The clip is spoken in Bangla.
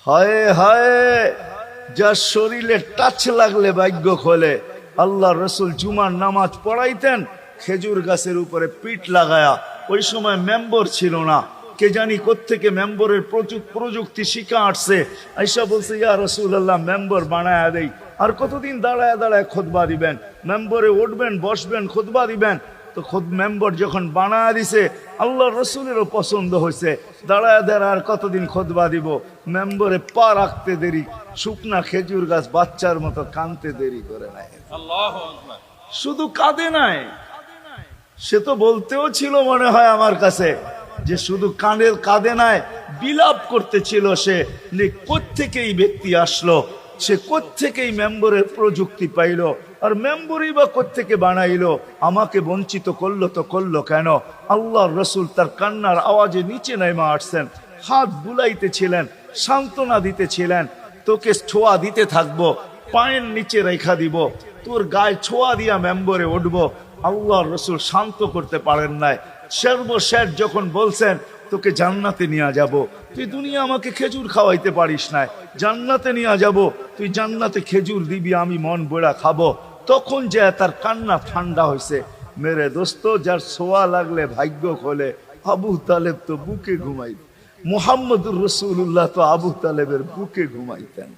হায় হায়, যার শরীরে টাচ লাগলে ভাগ্য খোলে। আল্লাহ রসুল জুমার নামাজ পড়াইতেন খেজুর গাছের উপরে পিঠ লাগায়া। ওই সময় মেম্বর ছিল না, কে জানি কোত্থেকে মেম্বরের প্রযুক্তি শিখা আসছে। আইসা বলছে, ইয়া রাসূলুল্লাহ, মেম্বর বানায়া দেই। আর কতদিন দাঁড়ায় দাঁড়ায় খুতবা দিবেন? মেম্বরে উঠবেন, বসবেন, খুতবা দিবেন। তো মেম্বর যখন বানায়া দিছে, আল্লাহ রসুলেরও পছন্দ হয়েছে। দাঁড়ায় দাঁড়ায় আর কতদিন খুতবা দিব? মেম্বরে পা রাখতে দেরি, শুকনা খেজুর গাছ বাচ্চার মতো কানতে দেরি করে নাই। শুধু কাঁদে নাই, সে তো বলতেও ছিল মনে হয় আমার কাছে যে শুধু কাঁদে নাই, বিলাপ করতেছিল সে। কোত্থেকে এই ব্যক্তি আসলো, সে কোত্থেকেই মেম্বরের প্রযুক্তি পাইল, আর মেম্বরই বা কোত্থেকে বানাইলো, আমাকে বঞ্চিত করলো তো করলো কেন? আল্লাহ রসুল তার কান্নার আওয়াজে নিচে নেমে আসছেন, হাত বুলাইতেছিলেন, সান্ত্বনা দিতেছিলেন। তোকে ছোঁয়া দিতে থাকবো, পায়ের নিচে রেখা দিব, তোর গায়ে ছোঁয়া দিয়া মেম্বরে উঠবো। আল্লাহ রসুল শান্ত করতে পারেন নাই। সর্বশেষ যখন বলছেন, তোকে জান্নাতে নিয়ে যাব, তুই দুনিয়া আমাকে খেজুর খাওয়াইতে পারিস না, জান্নাতে নিয়ে যাব, তুই জান্নাতে খেজুর দিবি, আমি মন বড়া খাবো। তখন যে তার কান্না ঠান্ডা হয়েছে। মেরে দোস্ত, যার ছোঁয়া লাগলে ভাগ্য খোলে, আবু তালেব তো বুকে ঘুমাইতেন। মুহাম্মদুর রাসূলুল্লাহ তো আবু তালেবের বুকে ঘুমাইতেন।